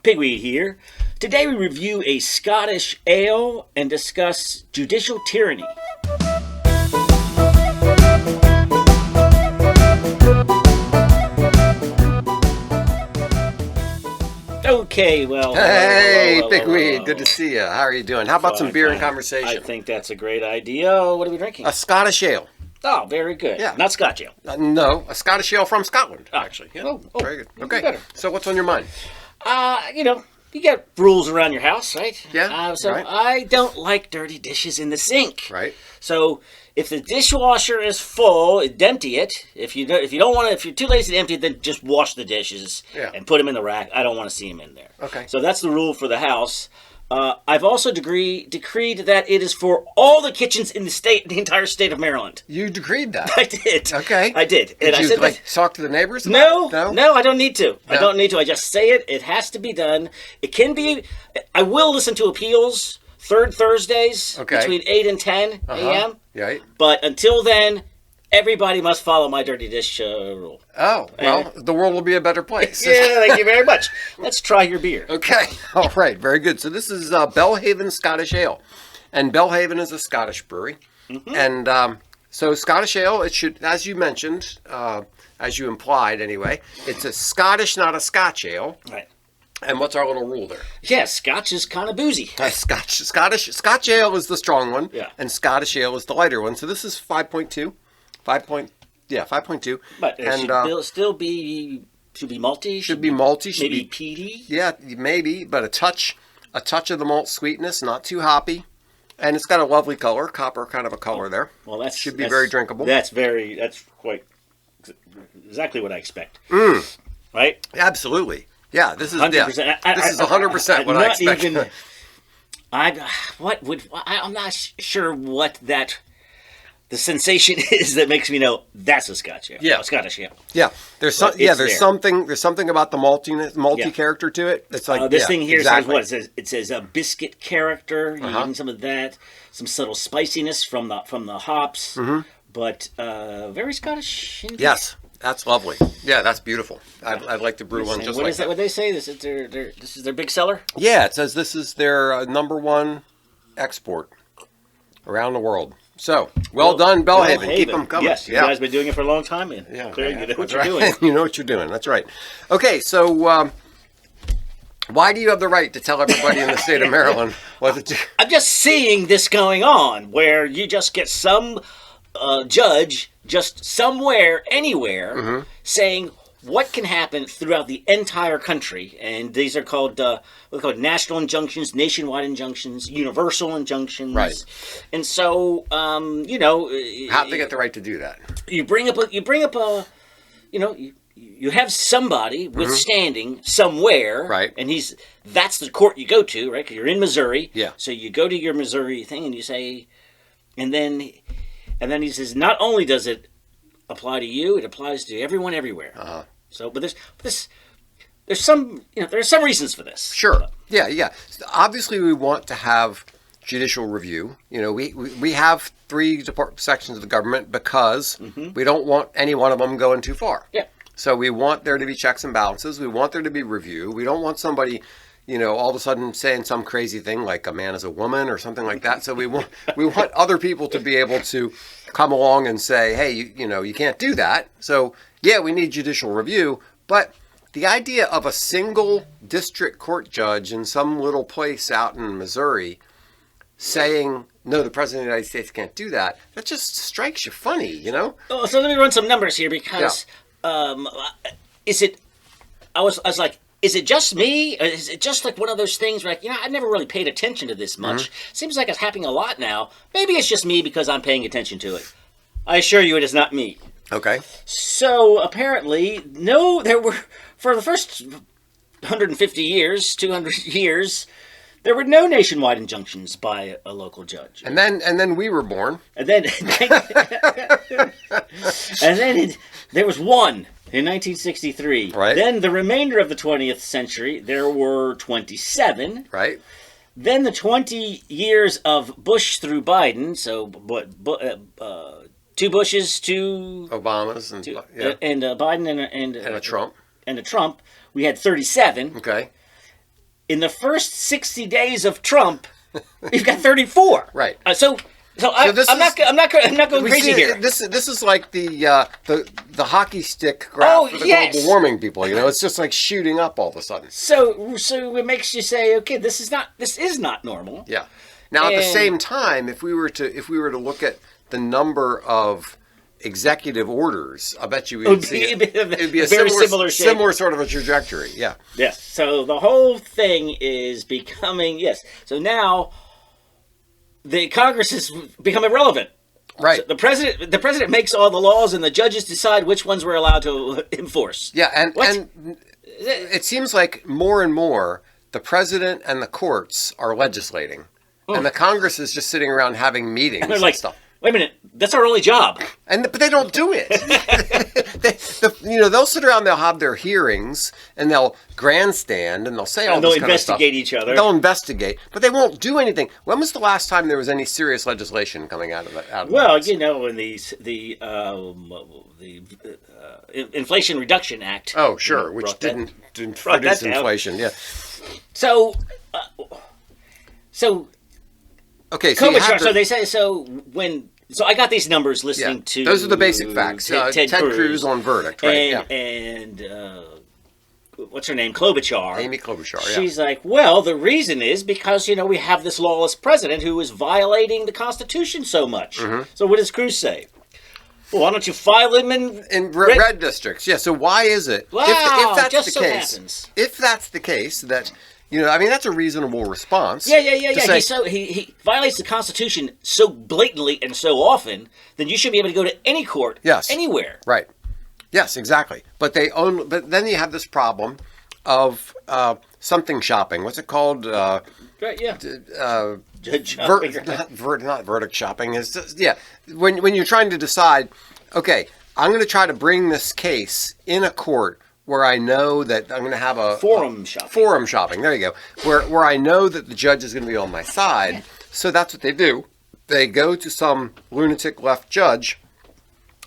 Pigweed here. Today we review a Scottish ale and discuss judicial tyranny. Okay, well... Hey, Pigweed, good to see you. How are you doing? How about some beer and conversation? I think that's a great idea. What are we drinking? A Scottish ale. Oh, very good. Yeah. Not Scotch ale. No, a Scottish ale from Scotland, actually. Yeah. Oh, very good. even Okay, better. so what's on your mind? You got rules around your house, right? Yeah, So right. I don't like dirty dishes in the sink. Right. So if the dishwasher is full, empty it. If you don't want to, if you're too lazy to empty it, then just wash the dishes and put them in the rack. I don't want to see them in there. Okay. So that's the rule for the house. I've also decreed that it is for all the kitchens in the entire state of Maryland. You decreed that. I did. Okay. I did. Did I you said talk to the neighbors? No, about it? I don't need to. I don't need to. I just say it. It has to be done. It can be. I will listen to appeals third Thursdays between 8 and 10 a.m. Right. But until then, everybody must follow my dirty dish rule. Oh, well, the world will be a better place. Yeah, thank you very much. Let's try your beer. Okay. All right. Very good. So this is Bellhaven Scottish Ale. And Bellhaven is a Scottish brewery. Mm-hmm. And so Scottish Ale, it should, as you mentioned, as you implied anyway, it's a Scottish, not a Scotch ale. Right. And what's our little rule there? Yeah, Scotch is kind of boozy. Scotch ale is the strong one. Yeah. And Scottish ale is the lighter one. So this is 5.2. 5.2. But it should be malty. Should be malty. Maybe peaty. Yeah, maybe, but a touch of the malt sweetness, not too hoppy, and it's got a lovely color, copper kind of a color there. Well, that should be very drinkable. That's quite exactly what I expect. Right? Absolutely. Yeah, this is 100%. This is 100% what I expect. I'm not sure what the sensation is that makes me know that's a Scotch ale. Yeah, Scottish ale. Yeah, there's something about the malty character to it. It's like this thing here exactly. says what it says a biscuit character. You're getting some of that, some subtle spiciness from the hops, but very Scottish. Indeed. Yes, that's lovely. Yeah, that's beautiful. I'd like to brew one just like that. What they say? This is their big seller. Yeah, it says this is their number one export around the world. So, well done, Bellhaven. Keep them coming. Yes, you guys have been doing it for a long time. And clearly you know what you're doing. You know what you're doing. That's right. Okay, so why do you have the right to tell everybody in the state of Maryland what to do? I'm just seeing this going on where you just get some judge just somewhere, anywhere, saying what can happen throughout the entire country. And these are called national injunctions, nationwide injunctions, universal injunctions. Right. And so, how do they get the right to do that? You have somebody withstanding somewhere. Right. And that's the court you go to, right? Because you're in Missouri. Yeah. So you go to your Missouri thing and you say, and then he says, not only does it apply to you, it applies to everyone everywhere. So, but there's some reasons for this. Sure. Yeah. Obviously, we want to have judicial review. We have three sections of the government because we don't want any one of them going too far. Yeah. So we want there to be checks and balances. We want there to be review. We don't want somebody, all of a sudden saying some crazy thing like a man is a woman or something like that. So we want other people to be able to come along and say, hey, you can't do that. So yeah, we need judicial review, but the idea of a single district court judge in some little place out in Missouri saying, no, the President of the United States can't do that, that just strikes you funny, Oh, so let me run some numbers here because is it just me? Or is it just like one of those things where, I never really paid attention to this much. Seems like it's happening a lot now. Maybe it's just me because I'm paying attention to it. I assure you it is not me. Okay. So apparently, there were, for the first 150 years, 200 years, there were no nationwide injunctions by a local judge. And then we were born. And then there was one in 1963. Right. Then the remainder of the 20th century, there were 27. Right. Then the 20 years of Bush through Biden, so 2 Bushes, 2 Obamas, and Biden and a Trump. And a Trump, we had 37. Okay. in the first 60 days of Trump, you've got 34. Right. I'm not going crazy here. This is like the hockey stick graph for the global warming people. You know, it's just like shooting up all of a sudden. So it makes you say, okay, this is not normal. Yeah. Now, at the same time, if we were to look at the number of executive orders, I bet you it would be a very similar sort of a trajectory. Yeah. Yes. So the whole thing is becoming So now the Congress has become irrelevant. Right. So the president makes all the laws, and the judges decide which ones we're allowed to enforce. Yeah, and it seems like more and more the president and the courts are legislating, and the Congress is just sitting around having meetings and they're like, stuff. Wait a minute, that's our only job. But they don't do it. They'll sit around, they'll have their hearings, and they'll grandstand, and they'll say all this kind of stuff. They'll investigate each other. They'll investigate, but they won't do anything. When was the last time there was any serious legislation coming out of that? Well, you know, in the Inflation Reduction Act. Oh, sure, which didn't produce inflation. Yeah. So. Okay, so they say So I got these numbers listening to. Those are the basic facts. Ted Cruz on verdict, right? And what's her name? Klobuchar. Amy Klobuchar. Yeah. She's like, well, the reason is because we have this lawless president who is violating the Constitution so much. Mm-hmm. So what does Cruz say? Well, why don't you file him in red districts? Yeah. So why is it? Wow, if that's just the so case, happens. If that's the case, that. That's a reasonable response. Yeah. He violates the Constitution so blatantly and so often, then you should be able to go to any court, anywhere. Right. Yes, exactly. But then you have this problem of something shopping. What's it called? Right. Yeah. Judge shopping. Not verdict shopping. Is just, when you're trying to decide, okay, I'm going to try to bring this case in a court where I know that I'm going to have a forum shopping. Forum shopping. There you go. Where I know that the judge is going to be on my side. Yeah. So that's what they do. They go to some lunatic left judge,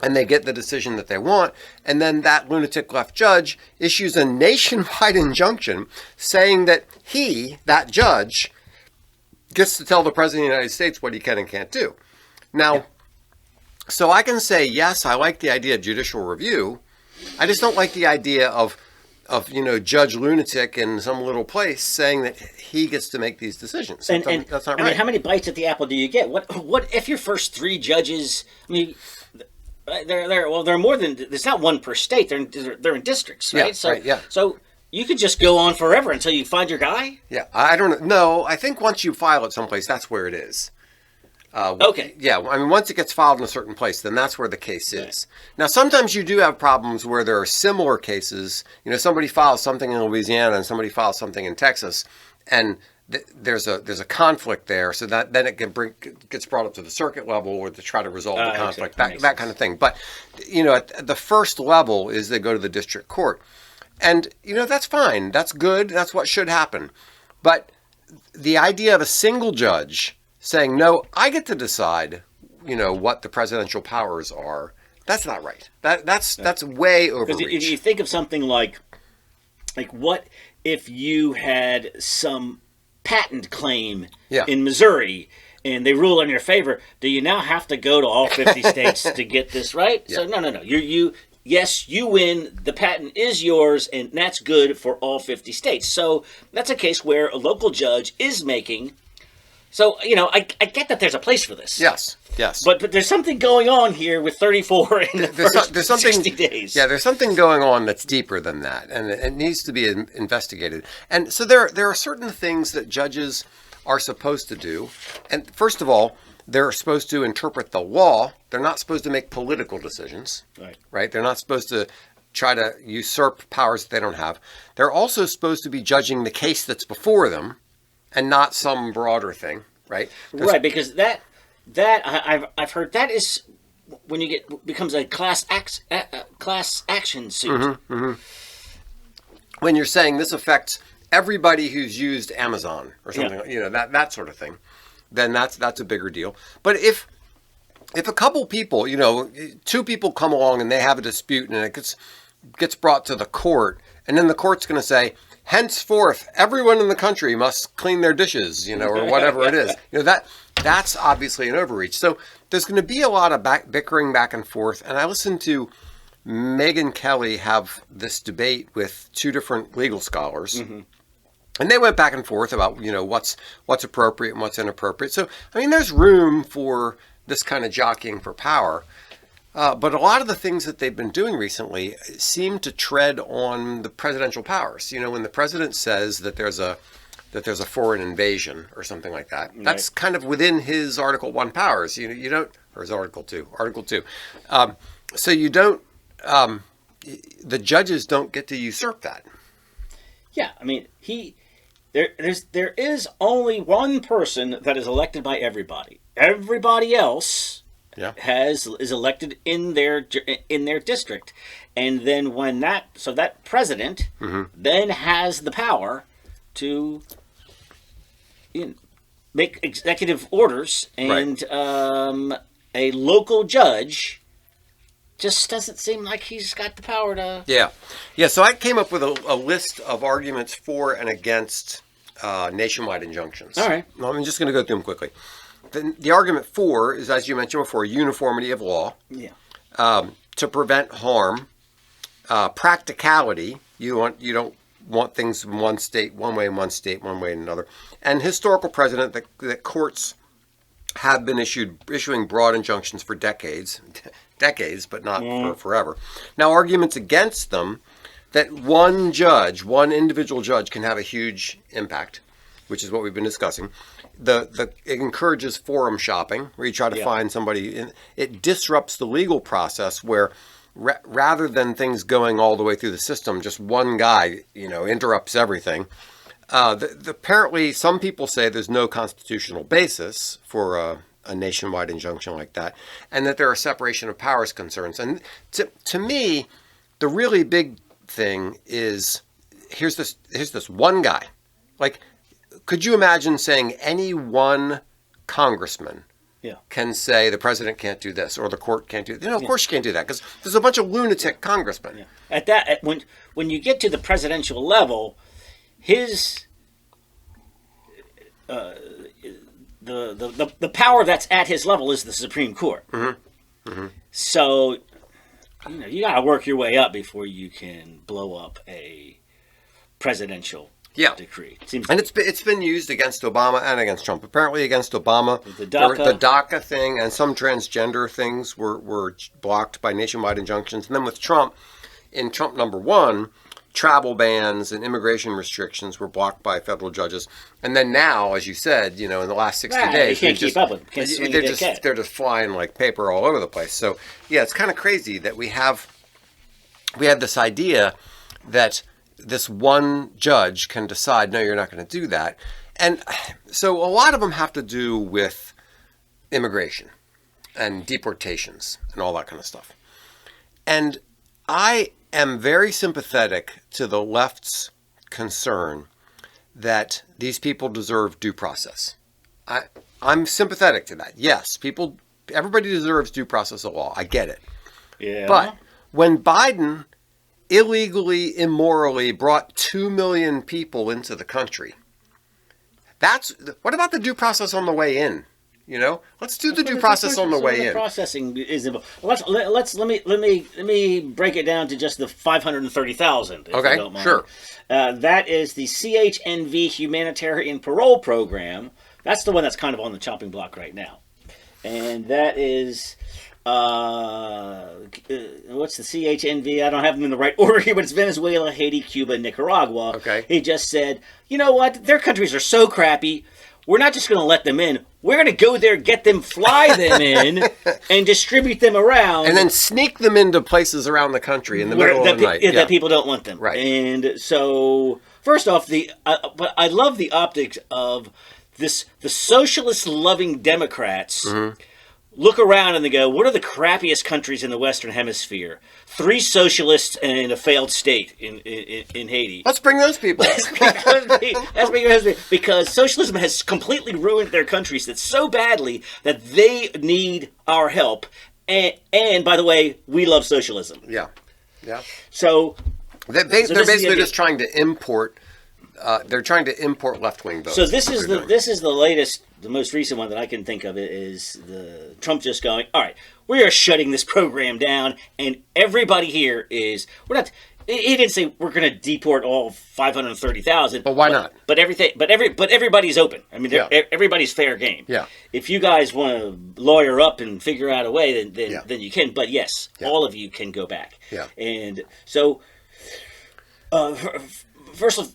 and they get the decision that they want. And then that lunatic left judge issues a nationwide injunction saying that that judge, gets to tell the president of the United States what he can and can't do. Now, so I can say, yes, I like the idea of judicial review. I just don't like the idea of Judge Lunatic in some little place saying that he gets to make these decisions. And that's not right. How many bites at the apple do you get? What if your first three judges? I mean, they're more than. There's not one per state. They're in districts, right? So you could just go on forever until you find your guy. Yeah, I don't know. I think once you file it someplace, that's where it is. Okay. Yeah, I mean, once it gets filed in a certain place, then that's where the case is. Right. Now, sometimes you do have problems where there are similar cases. Somebody files something in Louisiana and somebody files something in Texas, and there's a conflict there. So that then it gets brought up to the circuit level or to try to resolve the conflict, that kind of thing. But at the first level is they go to the district court, and that's fine. That's good. That's what should happen. But the idea of a single judge saying, no, I get to decide, what the presidential powers are. That's not right. That's way overreach. Because if you think of something like what if you had some patent claim in Missouri and they rule in your favor? Do you now have to go to all 50 states to get this right? Yeah. So no. Yes, you win. The patent is yours, and that's good for all 50 states. So that's a case where a local judge is making. So, I get that there's a place for this. Yes. But there's something going on here with 34 in the first 60 days. Yeah, there's something going on that's deeper than that, and it needs to be investigated. And so there are certain things that judges are supposed to do. And first of all, they're supposed to interpret the law. They're not supposed to make political decisions. Right? They're not supposed to try to usurp powers that they don't have. They're also supposed to be judging the case that's before them, and not some broader thing, right? Right, because that I've heard that is when you becomes a class action suit. Mm-hmm, mm-hmm. When you're saying this affects everybody who's used Amazon or something, that sort of thing, then that's a bigger deal. But if a couple people, two people come along and they have a dispute and it gets brought to the court, and then the court's going to say, henceforth, everyone in the country must clean their dishes, or whatever it is. That's obviously an overreach. So there's going to be a lot of bickering back and forth. And I listened to Megyn Kelly have this debate with two different legal scholars. Mm-hmm. And they went back and forth about, what's appropriate and what's inappropriate. So, there's room for this kind of jockeying for power. But a lot of the things that they've been doing recently seem to tread on the presidential powers. When the president says that there's a foreign invasion or something like that, right. That's kind of within his Article 1 powers. You don't, or his Article 2. So you don't, the judges don't get to usurp that. Yeah, there is only one person that is elected by everybody. Everybody else is elected in their district, and then that president mm-hmm. then has the power to make executive orders, and right. A local judge just doesn't seem like he's got the power to. Yeah. So I came up with a list of arguments for and against nationwide injunctions. All right. I'm just going to go through them quickly. The argument for is, as you mentioned before, uniformity of law. Yeah. To prevent harm, practicality. You don't want things in one state one way in one state, one way in another, and historical precedent that courts have been issuing broad injunctions for decades, but not for forever. Now, arguments against them, that one individual judge can have a huge impact, which is what we've been discussing. It encourages forum shopping, where you try to find somebody. It disrupts the legal process, where rather than things going all the way through the system, just one guy, interrupts everything. Apparently, some people say there's no constitutional basis for a nationwide injunction like that, and that there are separation of powers concerns. And to me, the really big thing is here's this one guy. Like, could you imagine saying any one congressman can say the president can't do this or the court can't do that? Of course you can't do that, because there's a bunch of lunatic congressmen. Yeah. When you get to the presidential level, his the power that's at his level is the Supreme Court. Mm-hmm. Mm-hmm. So you got to work your way up before you can blow up a presidential decree. It's been used against Obama and against Trump. Apparently against Obama, the DACA thing and some transgender things were blocked by nationwide injunctions. And then with Trump, in Trump number 1, travel bans and immigration restrictions were blocked by federal judges. And then now, as you said, in the last 60 days, you can't keep up with them. They're just flying like paper all over the place. So it's kind of crazy that we have this idea that this one judge can decide, no, you're not going to do that. And so a lot of them have to do with immigration and deportations and all that kind of stuff. And I am very sympathetic to the left's concern that these people deserve due process. I'm sympathetic to that. Yes, everybody deserves due process of law. I get it. Yeah. But when Biden illegally, immorally brought 2 million people into the country, what about the due process on the way in? Let's do the due process on the way in. Processing is let me break it down to just the 530,000. Okay, sure. That is the CHNV Humanitarian Parole Program. That's the one that's kind of on the chopping block right now, and that is what's the CHNV? I don't have them in the right order here, but it's Venezuela, Haiti, Cuba, Nicaragua. Okay. He just said, you know what? Their countries are so crappy. We're not just going to let them in. We're going to go there, get them, fly them in, and distribute them around. And then sneak them into places around the country in the middle of the night. That people don't want them. Right. And so, first off, but I love the optics of the socialist-loving Democrats look around and they go, what are the crappiest countries in the Western Hemisphere? 3 socialists and a failed state in Haiti. Let's bring those people. Because socialism has completely ruined their countries so badly that they need our help. And by the way, we love socialism. Yeah. So they're basically just trying to import they're trying to import left-wing votes. So this is the latest, the most recent one that I can think of is the Trump just going, all right, we are shutting this program down, and everybody here we're not. He didn't say we're going to deport all 530,000. But why not? But everybody's open. I mean, everybody's fair game. Yeah. If you guys want to lawyer up and figure out a way, then you can. But yes, all of you can go back. Yeah. And so, first of all,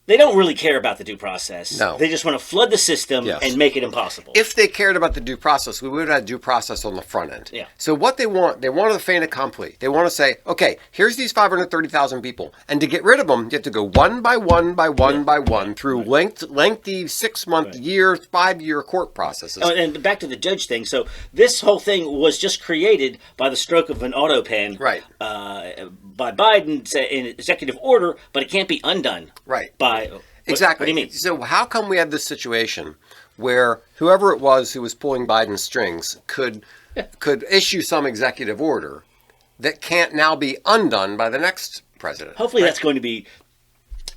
they don't really care about the due process. No. They just want to flood the system and make it impossible. If they cared about the due process, we would have had due process on the front end. Yeah. So what they want a fait accompli. They want to say, okay, here's these 530,000 people. And to get rid of them, you have to go one by one by one by one through lengthy 6-month, year, 5-year court processes. Oh, and back to the judge thing. So this whole thing was just created by the stroke of an auto pen. Right. By Biden in executive order, but it can't be undone. Right. Exactly. What do you mean? So how come we have this situation where whoever it was who was pulling Biden's strings could issue some executive order that can't now be undone by the next president? Hopefully that's going to be...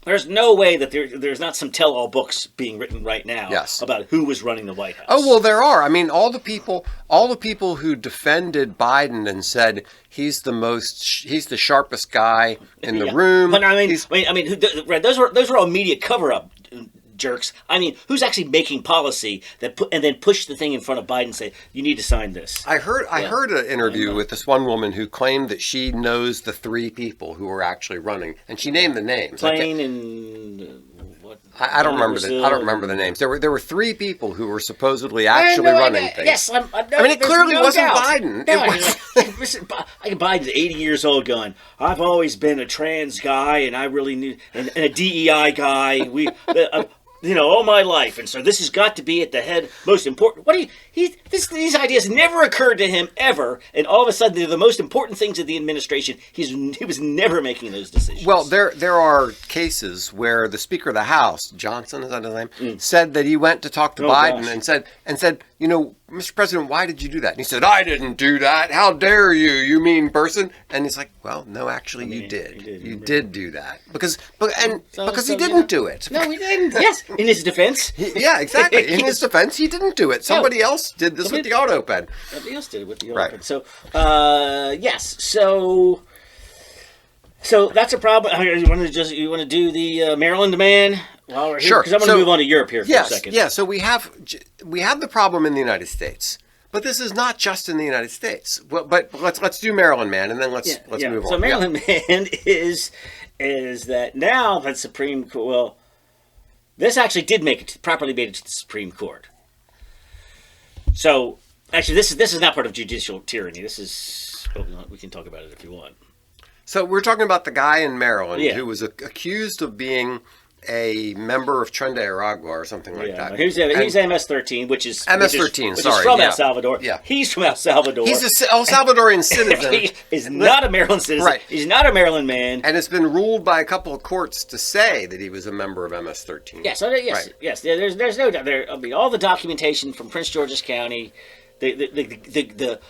There's no way that there's not some tell-all books being written right now about who was running the White House. Oh, well, there are. I mean, all the people who defended Biden and said he's the sharpest guy in the room. But those were all media cover-up jerks. I mean, who's actually making policy and then push the thing in front of Biden and say, you need to sign this? I heard an interview with this one woman who claimed that she knows the 3 people who were actually running, and she named the names. Plain and what? I don't remember the names. There were 3 people who were supposedly actually running things. Yes, it clearly wasn't Biden. No, Biden's 80 years old, going, I've always been a trans guy, and I really knew, and a DEI guy. All my life, and so this has got to be at the head, most important. These ideas never occurred to him ever, and all of a sudden they're the most important things of the administration. He was never making those decisions. Well, there are cases where the Speaker of the House, Johnson, is that his name, said that he went to talk to Biden and said, Mr. President, why did you do that? And he said, I didn't do that. How dare you, you mean person? And he's like, well, no, actually, you did. You did do that because he didn't do it. No, he didn't. Yes, in his defense. Yeah, exactly. In his defense, he didn't do it. Somebody else did this with the auto pen. Somebody else did it with the auto pen. So, yes. So that's a problem. You want to do the Maryland man while we're here? Sure. Because I'm going to move on to Europe here for a second. Yeah. So we have the problem in the United States, but this is not just in the United States. But let's do Maryland man, and then let's move on. So Maryland man is that now that Supreme Court? Well, this actually did properly made it to the Supreme Court. So actually, this is not part of judicial tyranny. This is we can talk about it if you want. So we're talking about the guy in Maryland who was accused of being a member of Tren de Aragua or something like that. He's MS-13, which is MS-13. Which is from El Salvador. Yeah. He's from El Salvador. He's an El Salvadorian citizen. He is not a Maryland citizen. Right. He's not a Maryland man. And it's been ruled by a couple of courts to say that he was a member of MS-13. Yes. Yes. There's no doubt. All the documentation from Prince George's County, the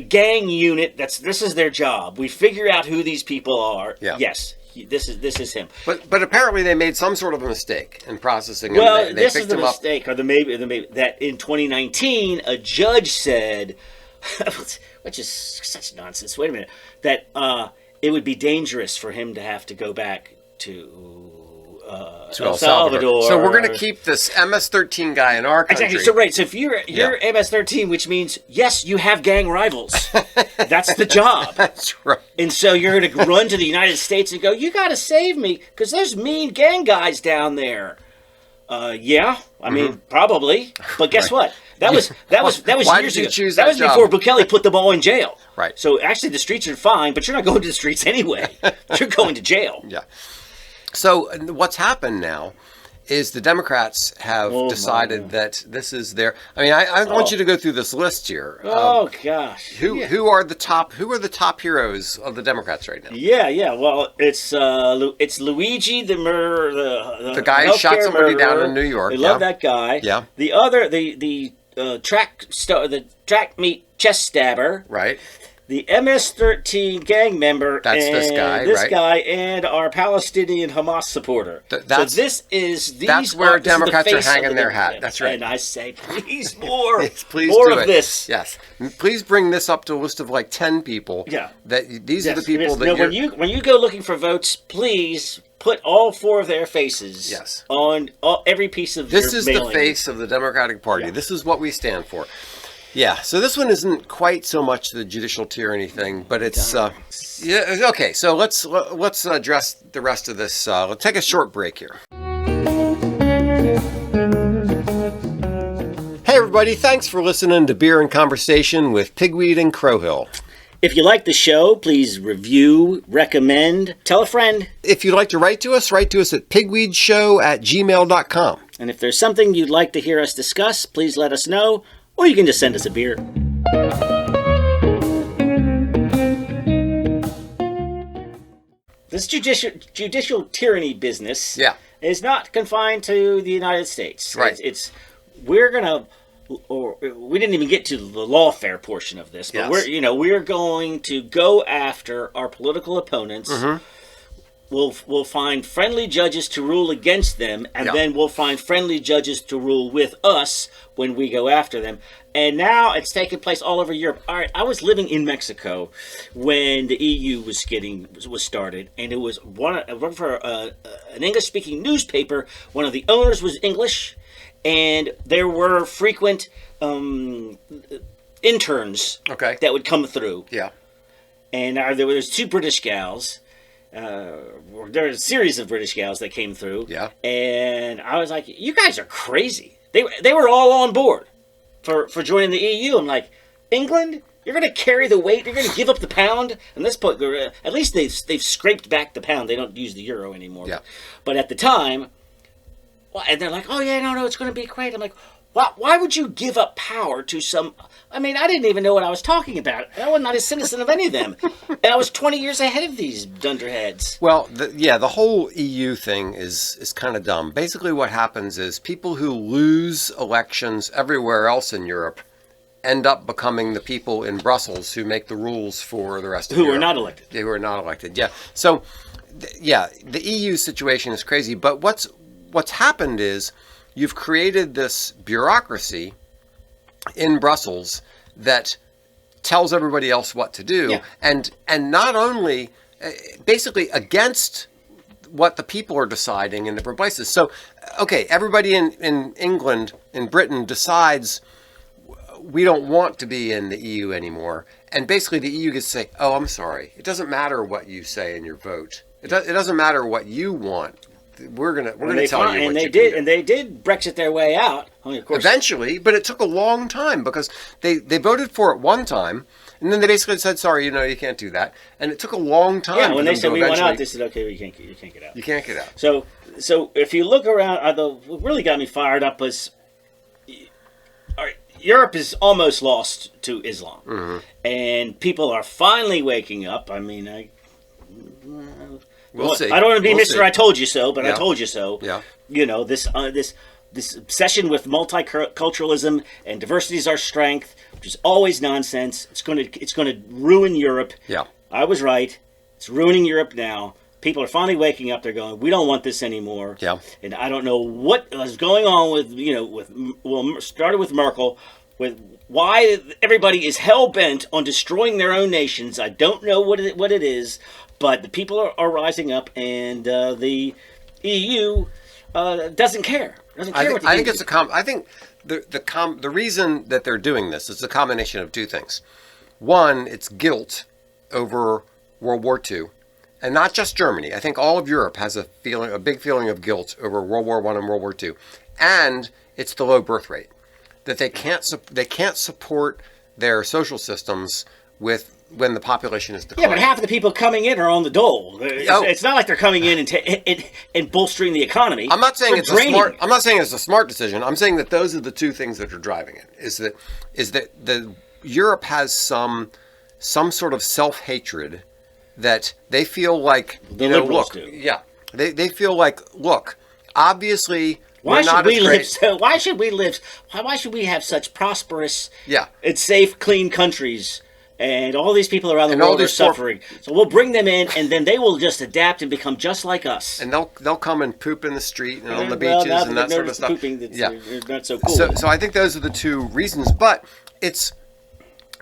gang unit. This is their job. We figure out who these people are. Yeah. Yes. This is him. But apparently they made some sort of a mistake in processing him. Well, this is the mistake, or the maybe that in 2019 a judge said, which is such nonsense. Wait a minute, that it would be dangerous for him to have to go back to El Salvador. So we're going to keep this MS-13 guy in our country. Exactly. So if you're MS-13, which means yes, you have gang rivals. That's the job. That's right. And so you're going to run to the United States and go, you got to save me because there's mean gang guys down there. I mean, probably. But guess what? That was Why years did you ago. choose that was job? Before Bukele put them all in jail. Right. So actually, the streets are fine, but you're not going to the streets anyway. You're going to jail. Yeah. So what's happened now is the Democrats have decided that this is their. I mean, I want you to go through this list here. Oh gosh. Who are the top heroes of the Democrats right now? Yeah. Well, it's Luigi the guy who shot somebody down in New York. They love that guy. Yeah. The other the track meet chest stabber. Right. the MS-13 gang member. That's and this guy, this right? guy, and our Palestinian Hamas supporter. That's where Democrats are hanging their hat. That's right. And I say, please more, Yes, please more do of it. this. Yes, please bring this up to a list of like 10 people. Yeah, these are the people that. No, when you go looking for votes, please put all 4 of their faces. On every piece of. This your is mailing. the face of the Democratic Party. Yeah. This is what we stand for. Yeah, so this one isn't quite so much the judicial tyranny thing, but it's yeah. Okay, so let's address the rest of this. Let's take a short break here. Hey everybody, thanks for listening to Beer and Conversation with Pigweed and Crowhill. If you like the show, please review, recommend, tell a friend. If you'd like to write to us at pigweedshow@gmail.com. And if there's something you'd like to hear us discuss, please let us know. Or you can just send us a beer. This judicial tyranny business is not confined to the United States. Right. We didn't even get to the lawfare portion of this, but we're going to go after our political opponents. Mm-hmm. We'll find friendly judges to rule against them, and then we'll find friendly judges to rule with us when we go after them. And now it's taking place all over Europe. All right, I was living in Mexico when the EU was started, and it was I worked for an English-speaking newspaper. One of the owners was English, and there were frequent interns that would come through. Yeah, and there was 2 British gals. There was a series of British gals that came through. Yeah. And I was like, you guys are crazy. They were all on board for joining the EU. I'm like, England? You're going to carry the weight? You're going to give up the pound? And this point, at least they've scraped back the pound. They don't use the euro anymore. Yeah. But at the time, and they're like, oh yeah, no, it's going to be great. I'm like, why would you give up power to some... I mean, I didn't even know what I was talking about. I was not a citizen of any of them. And I was 20 years ahead of these dunderheads. Well, the whole EU thing is kind of dumb. Basically what happens is people who lose elections everywhere else in Europe end up becoming the people in Brussels who make the rules for the rest of Europe. Who are not elected. Who are not elected, yeah. So, the EU situation is crazy. But what's happened is you've created this bureaucracy in Brussels that tells everybody else what to do, and not only basically against what the people are deciding in different places. So, okay, everybody in England, in Britain, decides we don't want to be in the EU anymore, and basically the EU gets to say, "Oh, I'm sorry. It doesn't matter what you say in your vote. It doesn't matter what you want. We're gonna tell you what you do." And they did Brexit their way out. I mean, of course, eventually, but it took a long time because they voted for it one time, and then they basically said, "Sorry, you can't do that." And it took a long time. Yeah, when they said we went out, they said, "Okay, you can't get out." You can't get out. So if you look around, what really got me fired up was Europe is almost lost to Islam, and people are finally waking up. I mean, We'll see. I don't want to be Mr. See. I told you so, but I told you so. Yeah. This obsession with multiculturalism and diversity is our strength, which is always nonsense. It's going to ruin Europe. Yeah. I was right. It's ruining Europe now. People are finally waking up. They're going, we don't want this anymore. Yeah. And I don't know what was going on started with Merkel, with why everybody is hell bent on destroying their own nations. I don't know what it is. But the people are rising up, and the EU doesn't care. I think the reason that they're doing this is a combination of 2 things. One, it's guilt over World War II, and not just Germany. I think all of Europe has a big feeling of guilt over World War I and World War II, and it's the low birth rate, that they can't support their social systems when the population is declining. Yeah, but half of the people coming in are on the dole. It's not like they're coming in and bolstering the economy. I'm not saying it's a smart decision. I'm saying that those are the 2 things that are driving it. Is that the Europe has some sort of self-hatred that they feel like the liberals do. Yeah, they feel like, look, obviously. Why should we have such prosperous and safe, clean countries and all these people around the And all world are these poor- suffering. So we'll bring them in, and then they will just adapt and become just like us. And they'll come and poop in the street and on the Well, beaches now and that sort of stuff. Pooping, Yeah. they're not so cool. So I think those are the two reasons. But it's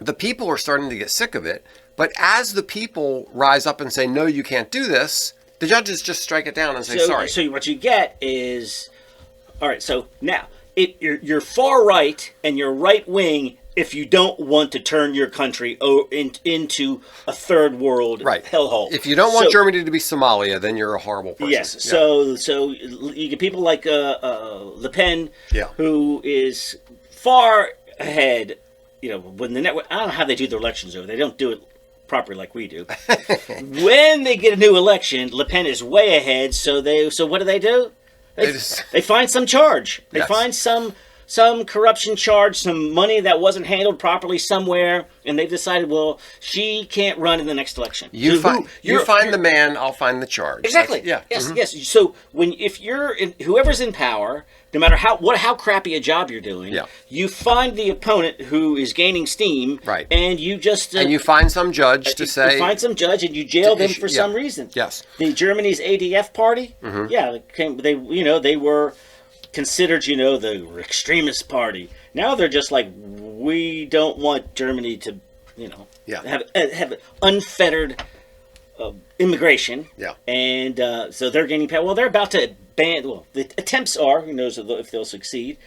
the people are starting to get sick of it. But as the people rise up and say, no, you can't do this, the judges just strike it down and say, sorry. So what you get is, all right, so now, you're far right and you're right wing if you don't want to turn your country into a third world hellhole. If you don't want Germany to be Somalia, then you're a horrible person. Yes. So you get people like Le Pen, who is far ahead. You know, when the network, I don't know how they do their elections over. They don't do it properly like we do. When they get a new election, Le Pen is way ahead. So what do? They find some charge. They find some corruption charge, some money that wasn't handled properly somewhere, and they've decided, well, she can't run in the next election. You find the man, I'll find the charge. Exactly. Yes. So if whoever's in power, no matter how crappy a job you're doing, you find the opponent who is gaining steam, and you just and you find some judge to say, you find some judge and you jail them for some reason. Yes. The Germany's ADF party, they were considered, the extremist party. Now they're just like, we don't want Germany to, have unfettered immigration. Yeah. And so they're gaining power. Well, they're about to ban. Well, the attempts are. Who knows if they'll succeed?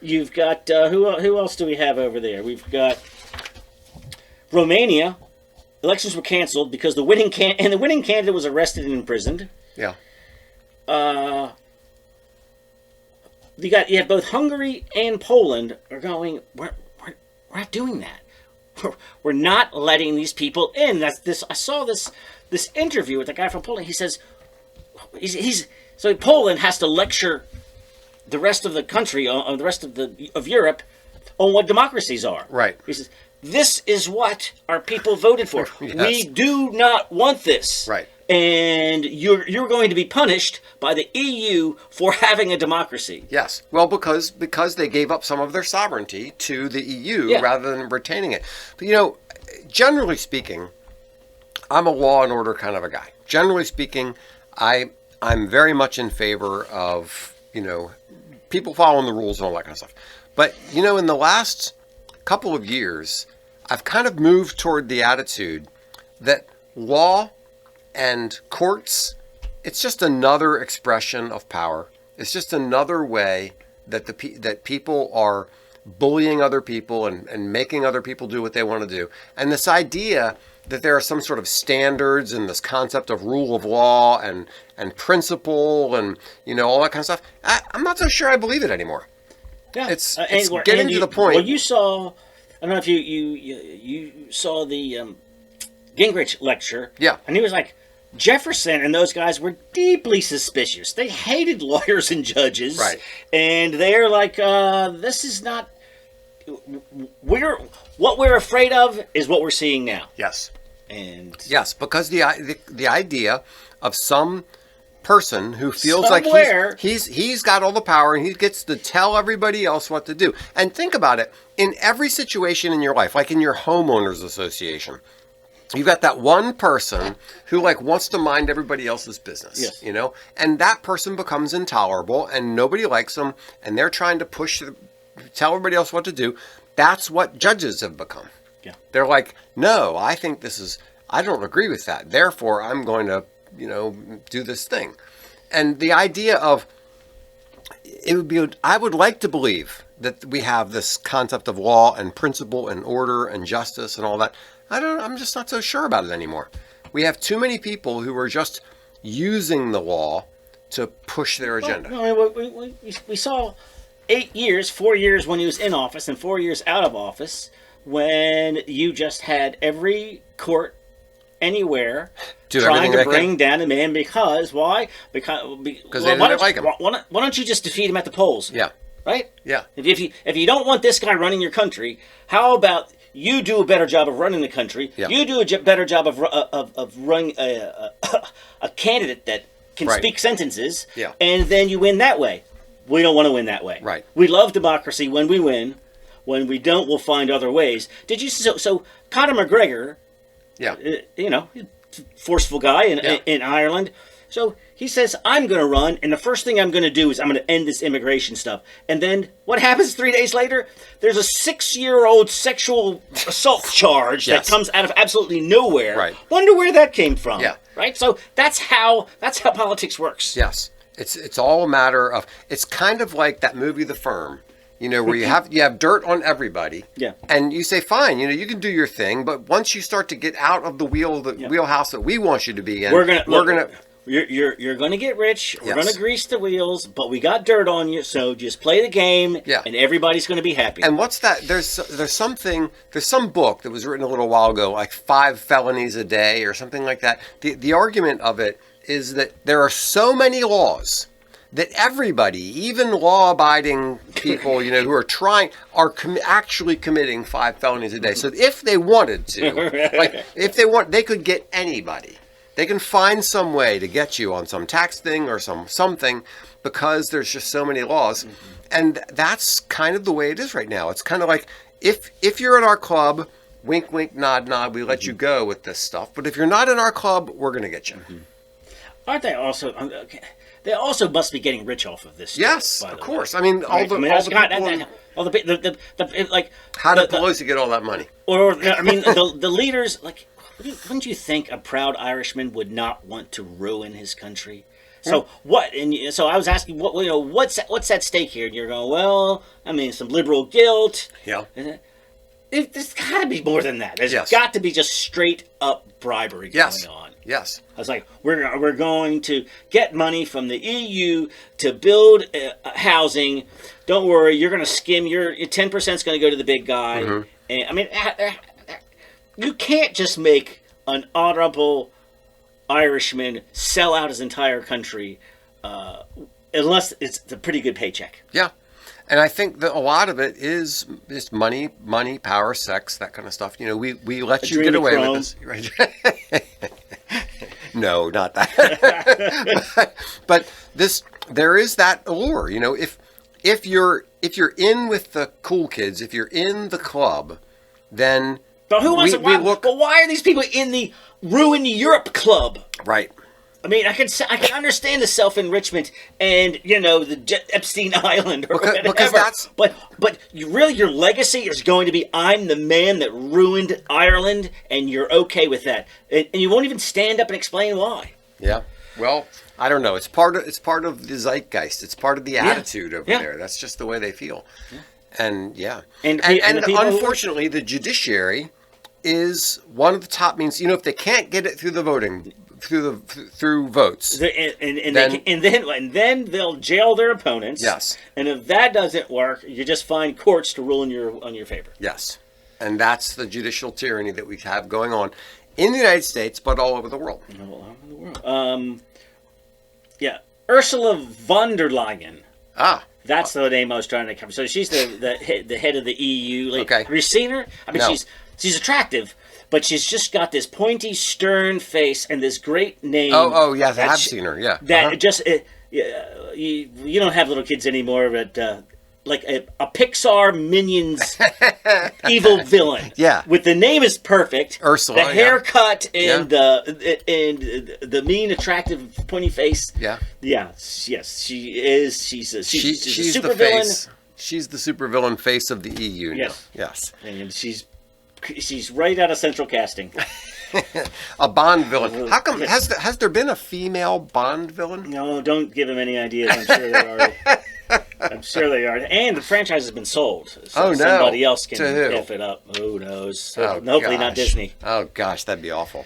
You've got who else do we have over there? We've got Romania. Elections were canceled because the winning candidate was arrested and imprisoned. Yeah. You have both Hungary and Poland are going, we're not doing that. We're not letting these people in. I saw this interview with the guy from Poland. He says so Poland has to lecture the rest of the country, the rest of Europe, on what democracies are. Right. He says, this is what our people voted for. Yes. We do not want this. Right. And you're going to be punished by the EU for having a democracy. Yes. Well, because they gave up some of their sovereignty to the EU rather than retaining it. But, generally speaking, I'm a law and order kind of a guy. Generally speaking, I'm very much in favor of, people following the rules and all that kind of stuff. But, in the last couple of years, I've kind of moved toward the attitude that law and courts, it's just another expression of power. It's just another way that that people are bullying other people and making other people do what they want to do. And this idea that there are some sort of standards and this concept of rule of law and principle and, all that kind of stuff, I'm not so sure I believe it anymore. Yeah. It's getting to the point. Well, you saw, I don't know if you saw the Gingrich lecture. Yeah. And he was like, Jefferson and those guys were deeply suspicious. They hated lawyers and judges. Right. And they're like, this is not... What we're afraid of is what we're seeing now. Yes. And yes, because the idea of some person who feels somewhere, like he's got all the power and he gets to tell everybody else what to do. And think about it, in every situation in your life, like in your homeowners association, you've got that one person who wants to mind everybody else's business, yes. And that person becomes intolerable and nobody likes them and they're trying to tell everybody else what to do. That's what judges have become. Yeah. They're like, no, I think I don't agree with that. Therefore, I'm going to, do this thing. And the idea of, I would like to believe that we have this concept of law and principle and order and justice and all that. I'm just not so sure about it anymore. We have too many people who are just using the law to push their agenda. Well, we saw 8 years, 4 years when he was in office and 4 years out of office, when you just had every court anywhere trying to bring down a man because why? Because they didn't like him. Why don't you just defeat him at the polls? Yeah. Right? Yeah. If you don't want this guy running your country, how about you do a better job of running the country? Yeah. You do a better job of running a candidate that can speak sentences, yeah. And then you win that way. We don't want to win that way. Right. We love democracy when we win, When we don't, we'll find other ways. Did you so Conor McGregor? Yeah. Forceful guy Yeah. in Ireland. So he says, I'm going to run, and the first thing I'm going to do is I'm going to end this immigration stuff. And then what happens 3 days later? There's a 6-year-old sexual assault charge Yes. that comes out of absolutely nowhere. Right. Wonder where that came from. Yeah. Right? So that's how politics works. Yes. It's all a matter of, it's kind of like that movie The Firm, where you have dirt on everybody. Yeah. And you say, fine, you can do your thing, but once you start to get out of the wheelhouse that we want you to be in, We're gonna You're going to get rich. We're Yes. going to grease the wheels, but we got dirt on you, so just play the game, Yeah. and everybody's going to be happy. And what's that? There's some book that was written a little while ago, like 5 felonies a day or something like that. The argument of it is that there are so many laws that everybody, even law-abiding people, who are trying, are actually committing 5 felonies a day. So if they wanted to, they could get anybody. They can find some way to get you on some tax thing or something, because there's just so many laws. Mm-hmm. And that's kind of the way it is right now. It's kind of like, if you're in our club, wink, wink, nod, nod, we let you go with this stuff. But if you're not in our club, we're going to get you. Mm-hmm. Aren't they also? They also must be getting rich off of this stuff, Yes, by of the course. way. I mean, all the get all that money? The leaders, like, wouldn't you think a proud Irishman would not want to ruin his country? So what? And so I was asking, what's at stake here? And you're going, well, some liberal guilt. Yeah. There's got to be more than that. There's Yes. got to be just straight up bribery going on. Yes. I was like, we're going to get money from the EU to build housing. Don't worry, you're going to skim your 10% is going to go to the big guy. Mm-hmm. And you can't just make an honorable Irishman sell out his entire country unless it's a pretty good paycheck. Yeah. And I think that a lot of it is money, power, sex, that kind of stuff. We let you get away with this. Right? No, not that. but there is that allure. If you're in with the cool kids, if you're in the club, then but who wants to? But why are these people in the Ruin Europe Club? Right. I can understand the self-enrichment and the Epstein Island or whatever. Because but your legacy is going to be, I'm the man that ruined Ireland, and you're okay with that, and you won't even stand up and explain why. Yeah. Well, I don't know. It's part of the zeitgeist. It's part of the attitude over there. That's just the way they feel. Yeah. And and unfortunately, the judiciary is one of the top means. If they can't get it through the voting. Through votes, and then they'll jail their opponents. Yes, and if that doesn't work, you just find courts to rule in your favor. Yes, and that's the judicial tyranny that we have going on in the United States, but all over the world. All over the world. Ursula von der Leyen. That's the name I was trying to cover. So she's the head of the EU. Okay, have you seen her? No. She's attractive. But she's just got this pointy, stern face and this great name. Oh, yes, I have seen her, yeah. That you don't have little kids anymore, but like a Pixar Minions evil villain. Yeah. With the name is perfect. Ursula, the haircut and the the mean, attractive, pointy face. Yeah. Yeah. Yes, she is. She's a super the villain. face. She's the supervillain face of the EU. Yes. Now. Yes. And she's right out of Central Casting. A Bond villain. How come has there been a female Bond villain? No, don't give him any ideas. I'm sure they are. And the franchise has been sold. So somebody else can F it up. Who knows? Hopefully not Disney. Oh gosh, that'd be awful.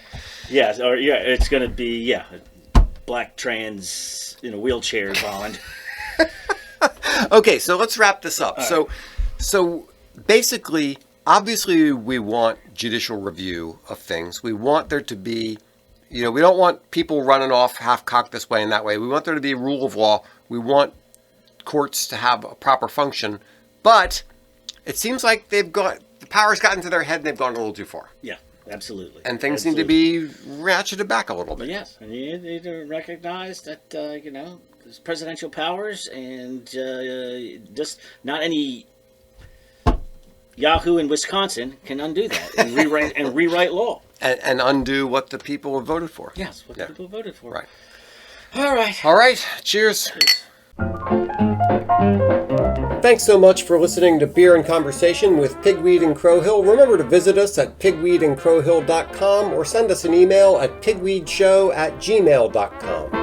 Yeah, it's going to be black trans in a wheelchair Bond. Okay, so let's wrap this up. All right. So basically, obviously, we want judicial review of things. We want there to be, we don't want people running off half-cocked this way and that way. We want there to be rule of law. We want courts to have a proper function. But it seems like the power's gotten to their head and they've gone a little too far. Yeah, absolutely. And things need to be ratcheted back a little bit. Yes, and you need to recognize that, there's presidential powers and just not any Yahoo in Wisconsin can undo that and rewrite law. And undo what the people have voted for. Yes, what people voted for. Right. All right. All right. Cheers. Thanks so much for listening to Beer and Conversation with Pigweed and Crowhill. Remember to visit us at pigweedandcrowhill.com or send us an email at pigweedshow@gmail.com.